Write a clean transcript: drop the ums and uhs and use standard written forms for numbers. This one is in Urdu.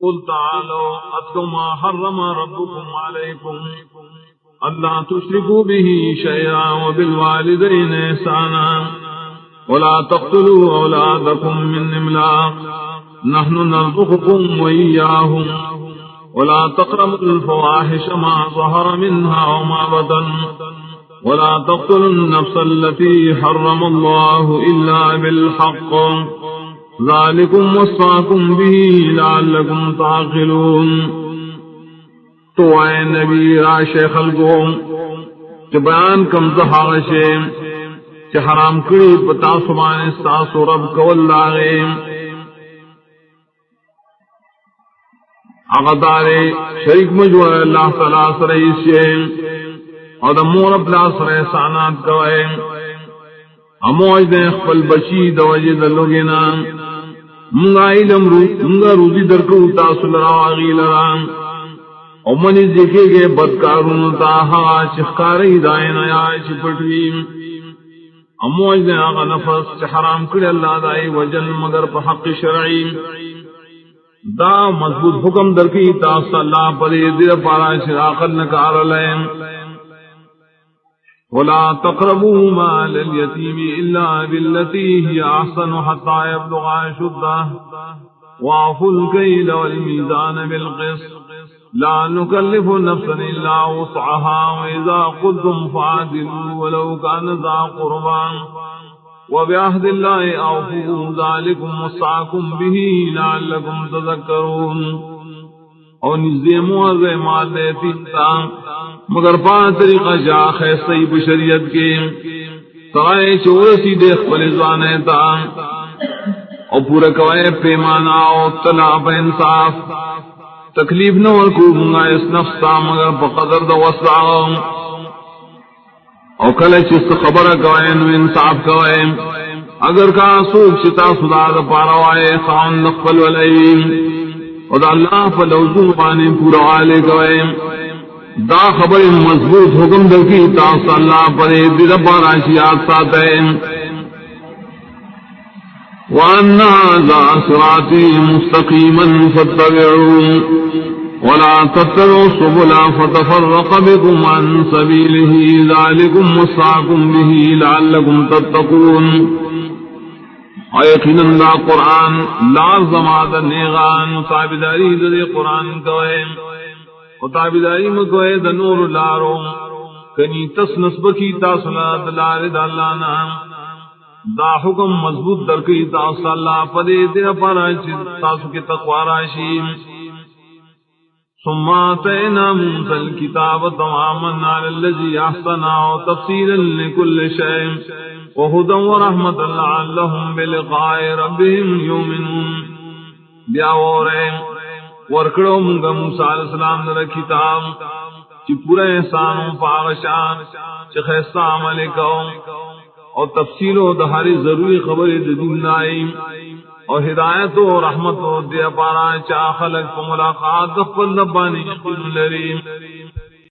قل تعالوا اتل ما حرم ربكم عليكم الا تشركوا به شيئا وبالوالدين احسانا ولا تقتلوا اولادكم من املاق نحن نرزقكم واياهم ولا تقربوا الفواحش ما ظهر منها وما بطن ولا تقتلوا النفس التي حرم الله الا بالحق ذالکم وصاکم به لعلکم تعقلون. تو اے نبی راشے خلقو کہ بیان کم زہاغشے کہ حرام کری پتا سبان استاسو رب کول لاغے اغدارے شریک مجوڑ اللہ تعالیٰ سرائیسے اور دمور اپلا سرائے سانات کوئے اموج دیں اخفل بچی دوجی دلوگینا منگا علم منگا روزی درکو تاسل راغی لران او منی دیکھے گے بدکارون تاہا چخکاری دائن آیا چپٹویم اموج دیں آغا نفس چھ حرام کری اللہ دائی وجل مگر پا حق شرعی دا مضبوط حکم درکی تاس اللہ پدی دیر پارا شراقل نکار لین ولا تقربوا مال اليتيم إلا بالتي هي أحسن حتى يبلغ أشده وأوفوا الكيل والميزان بالقسط لا نكلف نفسا إلا وسعها وإذا قلتم فعدلوا ولو كان ذا قربى وبعهد الله أوفوا ذلكم وصاكم به لعلكم تذكرون. اور نزدیمو ازے مال دیتی تا مگر پا طریقہ جاخ ہے صحیح شریعت کے سغائے چورسی دیکھ پلزوانے تا اور پورا کوئے پیمانا اور طلاب انصاف تکلیف نہ ورکو منگا اس نفسا مگر پا قدر دا وسع اور کل چست خبر کوئے نو انصاف کوئے اگر کا سوک چتا صدا دا پاروائے خان نقبل والعیم اور اللہ فلوزو بانے پورا آلے گوئے دا خبر مضبوط حکم درکی تاس اللہ پر دل پاراشیات ساتے وَأَنَّ هَذَا صِرَاطِي مُسْتَقِيمًا فَاتَّبِعُوهُ وَلَا تَتَّبِعُوا السُّبُلَ فَتَفَرَّقَ بِكُمْ عَن سَبِيلِهِ ذَلِكُمْ وَصَّاكُمْ بِهِ لَعَلَّكُمْ تَتَّقُونَ. اور یقیناً دا قرآن لازم آدھا نیغان تابداری دے قرآن کوئے اور تابداری مکوئے دا نور لارو کنی تس نسب کی تاصلہ دلار دا اللہ نام دا حکم مضبوط درکی تاصل اللہ پدے دے پارا تاسو کے تقوی راشیم. ثم آتینا موسیٰ الکتاب تماما علی الذی احسنا وتفصیلا لکل شیء وہدى ورحمة لعلهم بلقاء ربهم يؤمنون. بیاورے ورکڑو منگا موسیٰ علیہ السلام در کتاب چی پورا احسانوں پاغشان چی خیستہ عملے کو اور تفصیل و دہاری ضروری خبر دین لائی اور ہدایت و رحمت و دیا پارا چا خلق کو ملاقات دخل نبانی یقین لریم